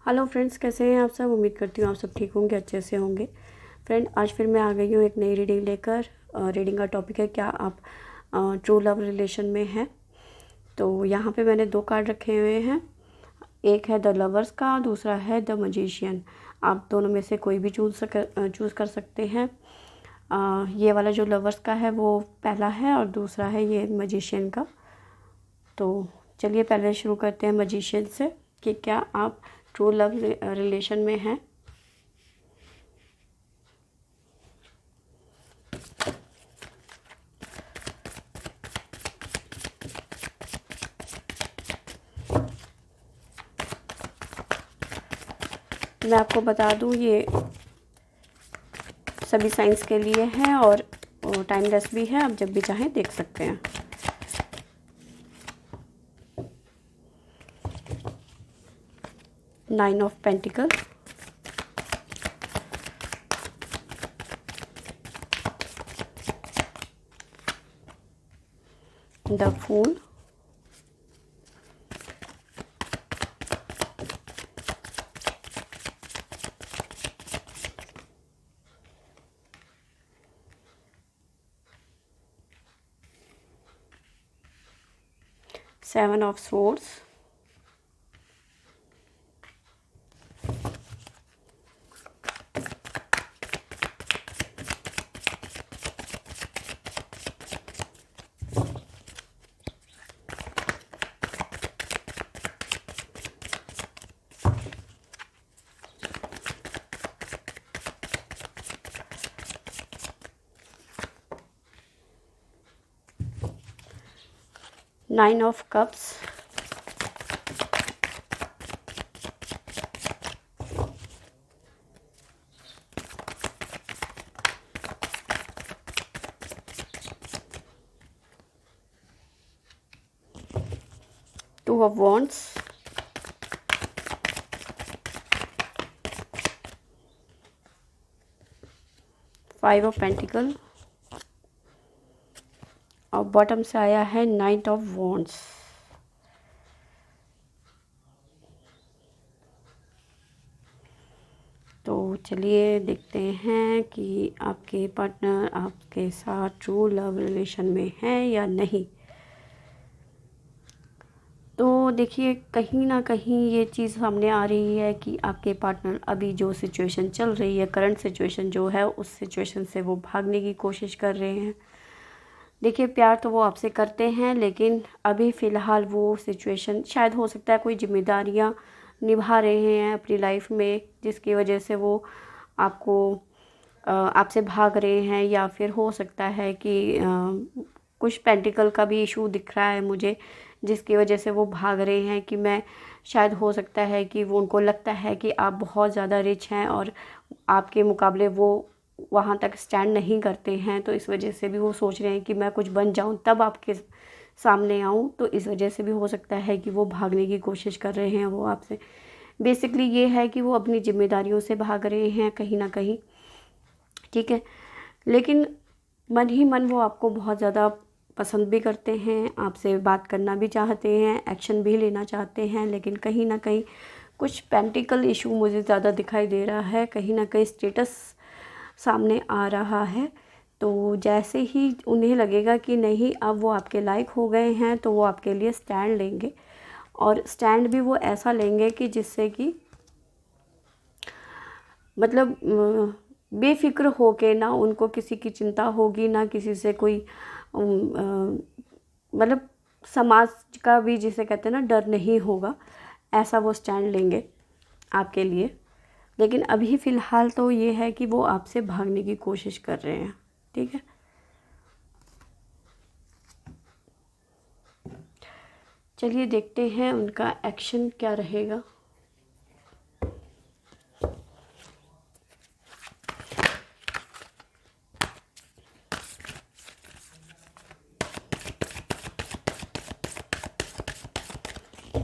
Hello friends, कैसे हैं आप सब। उम्मीद करती हूँ आप सब ठीक होंगे, अच्छे से होंगे। फ्रेंड, आज फिर मैं आ गई हूँ एक नई रीडिंग लेकर। रीडिंग का टॉपिक है, क्या आप ट्रू लव रिलेशन में हैं। तो यहाँ पे मैंने 2 कार्ड रखे हुए हैं। एक है द लवर्स का, दूसरा है द मैजिशियन। आप दोनों में से कोई भी चूज़ कर सकते हैं। ये वाला जो लवर्स का है वो पहला है और दूसरा है ये मैजिशियन का। तो चलिए पहले शुरू करते हैं मैजिशियन से, कि क्या आप ट्रू लव रिलेशन में हैं। मैं आपको बता दूं, ये सभी साइंस के लिए है और टाइमलेस भी है, आप जब भी चाहें देख सकते हैं। Nine of pentacle, the fool, seven of swords, nine of cups, two of wands, five of pentacle और बॉटम से आया है नाइट ऑफ वॉन्ड्स। तो चलिए देखते हैं कि आपके पार्टनर आपके साथ ट्रू लव रिलेशन में है या नहीं। तो देखिए, कहीं ना कहीं ये चीज़ सामने आ रही है कि आपके पार्टनर अभी जो सिचुएशन चल रही है, करंट सिचुएशन जो है, उस सिचुएशन से वो भागने की कोशिश कर रहे हैं। देखिए, प्यार तो वो आपसे करते हैं, लेकिन अभी फ़िलहाल वो सिचुएशन, शायद हो सकता है कोई जिम्मेदारियां निभा रहे हैं अपनी लाइफ में, जिसकी वजह से वो आपको आपसे भाग रहे हैं। या फिर हो सकता है कि कुछ पेंटिकल का भी इशू दिख रहा है मुझे, जिसकी वजह से वो भाग रहे हैं। कि मैं शायद, हो सकता है कि वो, उनको लगता है कि आप बहुत ज़्यादा रिच हैं और आपके मुकाबले वो वहाँ तक स्टैंड नहीं करते हैं। तो इस वजह से भी वो सोच रहे हैं कि मैं कुछ बन जाऊँ तब आपके सामने आऊँ। तो इस वजह से भी हो सकता है कि वो भागने की कोशिश कर रहे हैं वो आपसे। बेसिकली ये है कि वो अपनी जिम्मेदारियों से भाग रहे हैं कहीं ना कहीं, ठीक है। लेकिन मन ही मन वो आपको बहुत ज़्यादा पसंद भी करते हैं, आपसे बात करना भी चाहते हैं, एक्शन भी लेना चाहते हैं। लेकिन कहीं ना कहीं कुछ पेंटिकल इशू मुझे ज़्यादा दिखाई दे रहा है, कहीं ना कहीं स्टेटस सामने आ रहा है। तो जैसे ही उन्हें लगेगा कि नहीं, अब वो आपके लायक हो गए हैं, तो वो आपके लिए स्टैंड लेंगे। और स्टैंड भी वो ऐसा लेंगे कि जिससे कि मतलब बेफिक्र हो के, ना उनको किसी की चिंता होगी, ना किसी से कोई मतलब समाज का भी, जिसे कहते हैं ना, डर नहीं होगा। ऐसा वो स्टैंड लेंगे आपके लिए। लेकिन अभी फ़िलहाल तो ये है कि वो आपसे भागने की कोशिश कर रहे हैं, ठीक है। चलिए देखते हैं उनका एक्शन क्या रहेगा।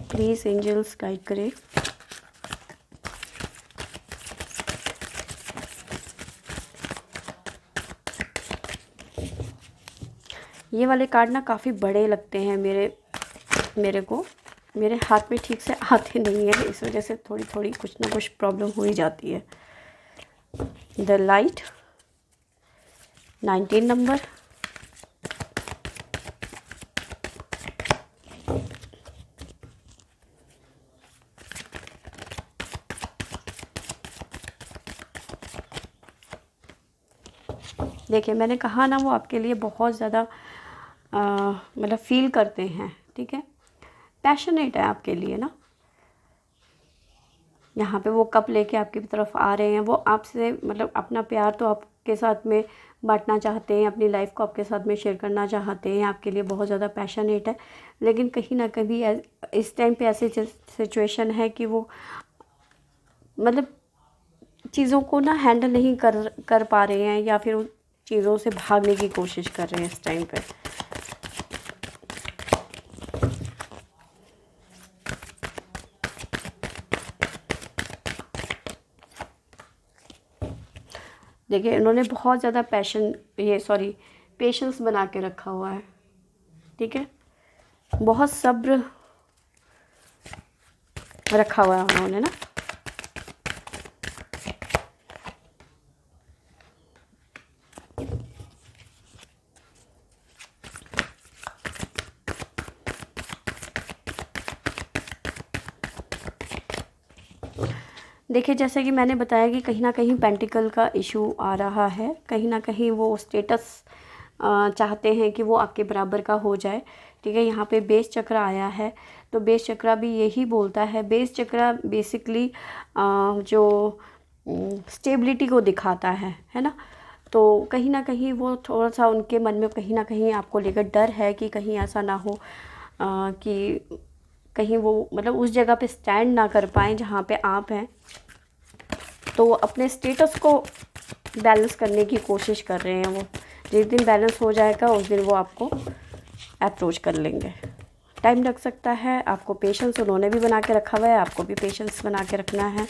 प्लीज़ एंजल्स गाइड करें। ये वाले कार्ड ना काफ़ी बड़े लगते हैं मेरे को। मेरे हाथ में ठीक से आते नहीं है, इस वजह से थोड़ी थोड़ी कुछ ना कुछ प्रॉब्लम हो ही जाती है। द लाइट 19 नंबर, देखिए मैंने कहा ना वो आपके लिए बहुत ज़्यादा मतलब फील करते हैं, ठीक है, पैशनेट है आपके लिए ना। यहाँ पे वो कप लेके आपकी तरफ आ रहे हैं, वो आपसे मतलब अपना प्यार तो आपके साथ में बांटना चाहते हैं, अपनी लाइफ को आपके साथ में शेयर करना चाहते हैं, आपके लिए बहुत ज़्यादा पैशनेट है। लेकिन कहीं ना कहीं इस टाइम पे ऐसी सिचुएशन है कि वो मतलब चीज़ों को ना हैंडल नहीं कर पा रहे हैं, या फिर उन चीज़ों से भागने की कोशिश कर रहे हैं इस टाइम पे। देखिए इन्होंने बहुत ज़्यादा पेशेंस बना के रखा हुआ है, ठीक है, बहुत सब्र रखा हुआ है उन्होंने ना। देखिए जैसे कि मैंने बताया कि कहीं ना कहीं पेंटिकल का इशू आ रहा है, कहीं ना कहीं वो स्टेटस चाहते हैं कि वो आपके बराबर का हो जाए, ठीक है। यहाँ पे बेस चक्र आया है, तो बेस चक्र भी यही बोलता है। बेस चक्र बेसिकली जो स्टेबिलिटी को दिखाता है ना। तो कहीं ना कहीं वो थोड़ा सा उनके मन में कहीं ना कहीं आपको लेकर डर है कि कहीं ऐसा ना हो कि कहीं वो मतलब उस जगह पे स्टैंड ना कर पाएँ जहाँ पे आप हैं। तो वो अपने स्टेटस को बैलेंस करने की कोशिश कर रहे हैं। वो जिस दिन बैलेंस हो जाएगा उस दिन वो आपको अप्रोच कर लेंगे। टाइम लग सकता है, आपको पेशेंस उन्होंने भी बना के रखा हुआ है, आपको भी पेशेंस बना के रखना है।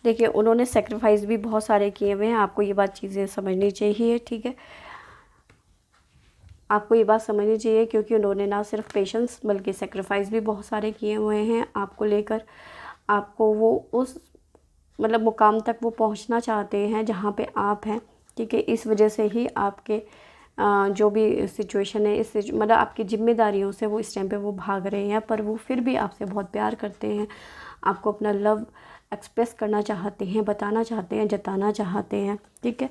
देखिए उन्होंने सेक्रीफाइस भी बहुत सारे किए हुए हैं, आपको ये बात चीज़ें समझनी चाहिए, ठीक है। आपको ये बात समझनी चाहिए क्योंकि उन्होंने ना सिर्फ पेशेंस बल्कि सेक्रीफाइस भी बहुत सारे किए हुए हैं आपको लेकर। आपको वो उस मतलब मुकाम तक वो पहुंचना चाहते हैं जहां पे आप हैं, ठीक है। इस वजह से ही आपके जो भी सिचुएशन है इस मतलब आपकी जिम्मेदारियों से वो इस टाइम पे वो भाग रहे हैं, पर वो फिर भी आपसे बहुत प्यार करते हैं, आपको अपना लव एक्सप्रेस करना चाहते हैं, बताना चाहते हैं, जताना चाहते हैं, ठीक है।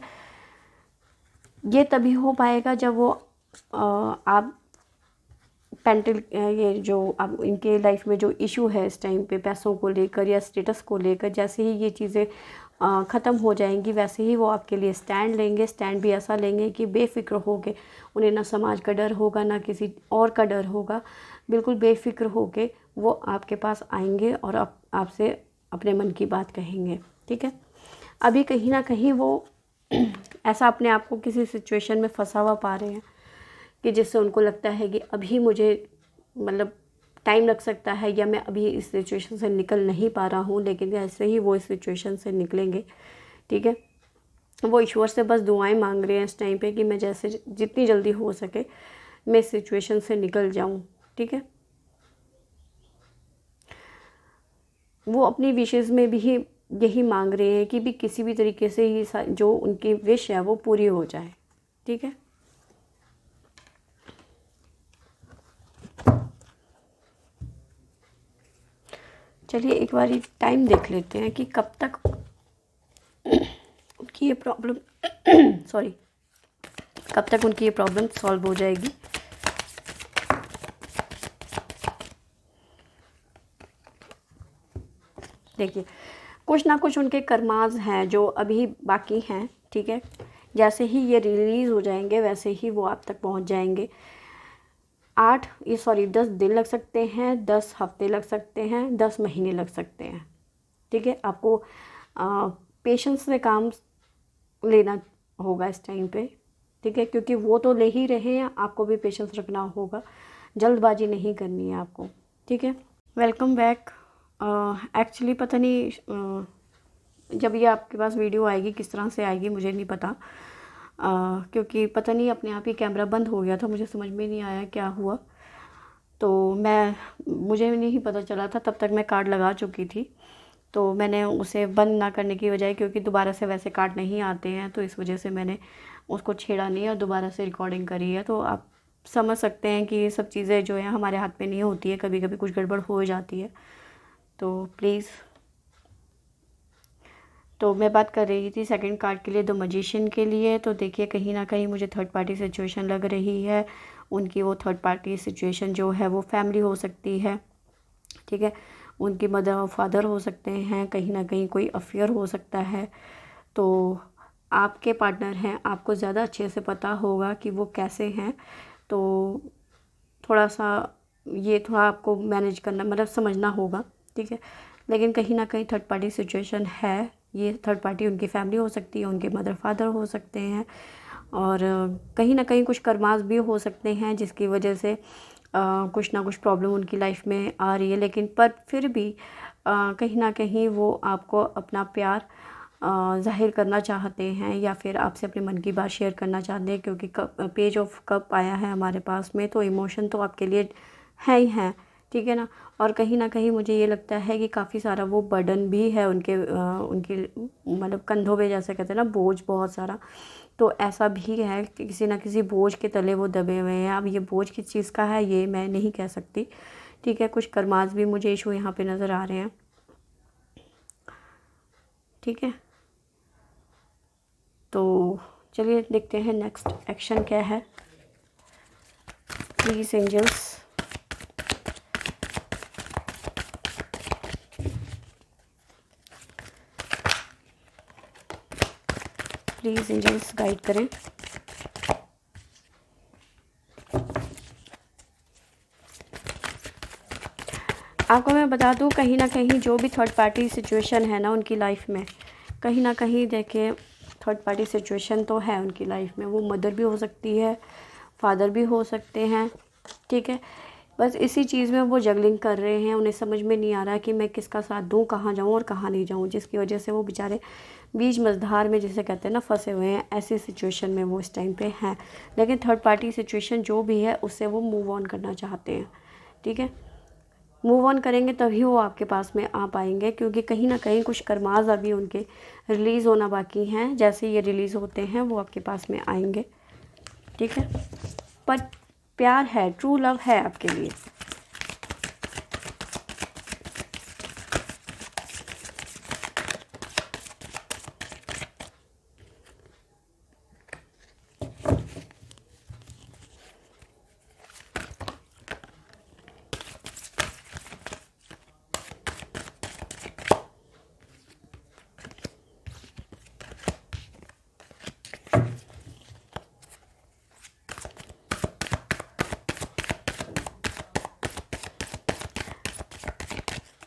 ये तभी हो पाएगा जब वो आप पेंटल ये जो अब इनके लाइफ में जो इशू है इस टाइम पे पैसों को लेकर या स्टेटस को लेकर, जैसे ही ये चीज़ें ख़त्म हो जाएंगी वैसे ही वो आपके लिए स्टैंड लेंगे। स्टैंड भी ऐसा लेंगे कि बेफिक्र होके, उन्हें ना समाज का डर होगा ना किसी और का डर होगा, बिल्कुल बेफिक्र होके वो आपके पास आएंगे और आपसे अपने मन की बात कहेंगे, ठीक है। अभी कहीं ना कहीं वो ऐसा अपने आप को किसी सिचुएशन में फंसा हुआ पा रहे हैं कि जिससे उनको लगता है कि अभी मुझे मतलब टाइम लग सकता है या मैं अभी इस सिचुएशन से निकल नहीं पा रहा हूँ, लेकिन ऐसे ही वो इस सिचुएशन से निकलेंगे, ठीक है। वो ईश्वर से बस दुआएं मांग रहे हैं इस टाइम पे कि मैं जैसे जितनी जल्दी हो सके मैं इस सिचुएशन से निकल जाऊँ, ठीक है। वो अपनी विशेज़ में भी यही मांग रहे हैं कि भी किसी भी तरीके से ही जो उनकी विश है वो पूरी हो जाए, ठीक है। चलिए एक बार टाइम देख लेते हैं कि कब तक उनकी ये प्रॉब्लम सॉरी कब तक उनकी ये प्रॉब्लम सॉल्व हो जाएगी। देखिए कुछ ना कुछ उनके कर्माज हैं जो अभी बाकी हैं, ठीक है। जैसे ही ये रिलीज़ हो जाएंगे वैसे ही वो आप तक पहुंच जाएंगे। 10 दिन लग सकते हैं, 10 हफ्ते लग सकते हैं, 10 महीने लग सकते हैं, ठीक है। आपको पेशेंस से काम लेना होगा इस टाइम पे, ठीक है, क्योंकि वो तो ले ही रहे हैं, आपको भी पेशेंस रखना होगा, जल्दबाजी नहीं करनी है आपको, ठीक है। Welcome back. एक्चुअली पता नहीं जब ये आपके पास वीडियो आएगी किस तरह से आएगी मुझे नहीं पता, क्योंकि पता नहीं अपने आप ही कैमरा बंद हो गया था, मुझे समझ में नहीं आया क्या हुआ। तो मुझे नहीं पता चला था, तब तक मैं कार्ड लगा चुकी थी। तो मैंने उसे बंद ना करने की बजाय, क्योंकि दोबारा से वैसे कार्ड नहीं आते हैं, तो इस वजह से मैंने उसको छेड़ा नहीं और दोबारा से रिकॉर्डिंग करी है। तो आप समझ सकते हैं कि ये सब चीज़ें जो है हमारे हाथ में नहीं होती है, कभी कभी कुछ गड़बड़ हो जाती है। तो प्लीज़, तो मैं बात कर रही थी सेकंड कार्ड के लिए, द मैजिशियन के लिए। तो देखिए कहीं ना कहीं मुझे थर्ड पार्टी सिचुएशन लग रही है। उनकी वो थर्ड पार्टी सिचुएशन जो है वो फैमिली हो सकती है, ठीक है। उनकी मदर और फादर हो सकते हैं, कहीं ना कहीं कोई अफेयर हो सकता है। तो आपके पार्टनर हैं, आपको ज़्यादा अच्छे से पता होगा कि वो कैसे हैं। तो थोड़ा सा ये थोड़ा आपको मैनेज करना, मतलब समझना होगा, ठीक है। लेकिन कहीं ना कहीं थर्ड पार्टी सिचुएशन है। ये थर्ड पार्टी उनकी फैमिली हो सकती है, उनके मदर फादर हो सकते हैं, और कहीं ना कहीं कुछ कर्मास भी हो सकते हैं जिसकी वजह से कुछ ना कुछ प्रॉब्लम उनकी लाइफ में आ रही है। लेकिन पर फिर भी कहीं ना कहीं वो आपको अपना प्यार ज़ाहिर करना चाहते हैं, या फिर आपसे अपने मन की बात शेयर करना चाहते हैं, क्योंकि पेज ऑफ कप आया है हमारे पास में। तो इमोशन तो आपके लिए है ही है, ठीक है ना। और कहीं ना कहीं मुझे ये लगता है कि काफ़ी सारा वो बर्डन भी है उनके मतलब कंधों पे, जैसे कहते हैं ना, बोझ बहुत सारा। तो ऐसा भी है कि किसी ना किसी बोझ के तले वो दबे हुए हैं। अब ये बोझ किस चीज़ का है ये मैं नहीं कह सकती, ठीक है। कुछ कर्मास भी मुझे इशू यहाँ पे नज़र आ रहे हैं, ठीक है। तो चलिए देखते हैं नेक्स्ट एक्शन क्या है। Please angels, please angels guide करें। आपको मैं बता दूं, कहीं ना कहीं जो भी थर्ड पार्टी सिचुएशन है ना उनकी लाइफ में, कहीं ना कहीं देखिए थर्ड पार्टी सिचुएशन तो है उनकी लाइफ में। वो मदर भी हो सकती है, फादर भी हो सकते हैं, ठीक है। बस इसी चीज़ में वो जगलिंग कर रहे हैं। उन्हें समझ में नहीं आ रहा कि मैं किसका साथ दूं, कहाँ जाऊं और कहाँ नहीं जाऊं, जिसकी वजह से वो बेचारे बीच मझधार में, जिसे कहते हैं ना, फंसे हुए हैं। ऐसी सिचुएशन में वो इस टाइम पे हैं। लेकिन थर्ड पार्टी सिचुएशन जो भी है उससे वो मूव ऑन करना चाहते हैं, ठीक है। मूव ऑन करेंगे तभी वो आपके पास में आ पाएंगे, क्योंकि कहीं ना कहीं कुछ कर्माज अभी उनके रिलीज़ होना बाकी हैं। जैसे ये रिलीज़ होते हैं वो आपके पास में आएंगे, ठीक है। पर प्यार है, ट्रू लव है आपके लिए।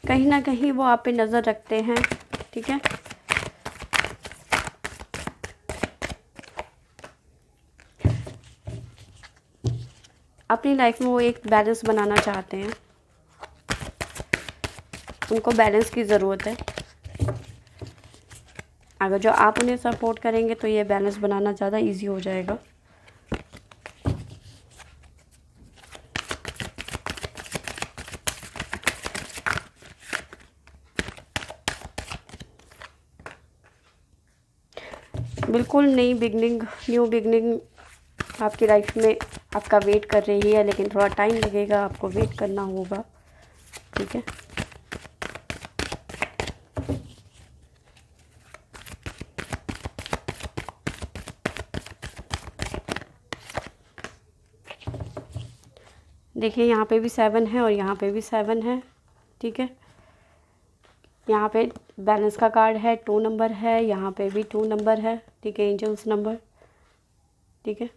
कहीं ना कहीं वो आप पे नज़र रखते हैं, ठीक है। अपनी लाइफ में वो एक बैलेंस बनाना चाहते हैं, उनको बैलेंस की ज़रूरत है। अगर जो आप उन्हें सपोर्ट करेंगे तो ये बैलेंस बनाना ज़्यादा इजी हो जाएगा। बिल्कुल नई बिगनिंग, न्यू बिगनिंग आपकी लाइफ में आपका वेट कर रही है, लेकिन थोड़ा टाइम लगेगा, आपको वेट करना होगा, ठीक है। देखिए यहाँ पे भी 7 है और यहाँ पे भी 7 है, ठीक है। यहाँ पे बैलेंस का कार्ड है, 2 नंबर है, यहाँ पे भी 2 नंबर है, ठीक है, एंजल्स नंबर, ठीक है।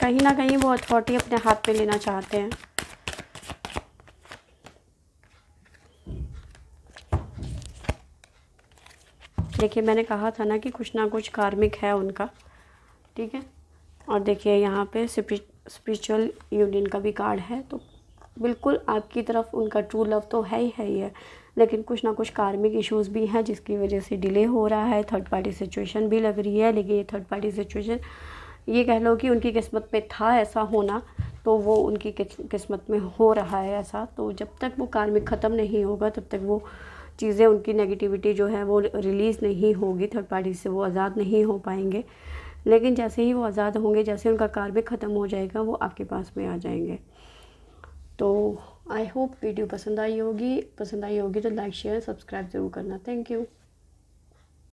कहीं ना कहीं वो अथॉरिटी अपने हाथ पे लेना चाहते हैं। देखिए मैंने कहा था ना कि कुछ ना कुछ कार्मिक है उनका, ठीक है। और देखिए यहाँ पे स्पिरिचुअल यूनियन का भी कार्ड है, तो बिल्कुल आपकी तरफ उनका ट्रू लव तो है ही है, लेकिन कुछ ना कुछ कार्मिक इश्यूज़ भी हैं जिसकी वजह से डिले हो रहा है। थर्ड पार्टी सिचुएशन भी लग रही है, लेकिन ये थर्ड पार्टी सिचुएशन ये कह लो कि उनकी किस्मत में था ऐसा होना, तो वो उनकी किस्मत में हो रहा है ऐसा। तो जब तक वो कार्मिक ख़त्म नहीं होगा तब तक वो चीज़ें, उनकी नेगेटिविटी जो है वो रिलीज़ नहीं होगी, थर्ड पार्टी से वो आज़ाद नहीं हो पाएंगे। लेकिन जैसे ही वो आज़ाद होंगे, जैसे उनका कार्मिक ख़त्म हो जाएगा, वो आपके पास में आ जाएंगे। तो आई होप वीडियो पसंद आई होगी तो लाइक शेयर सब्सक्राइब ज़रूर करना। Thank you.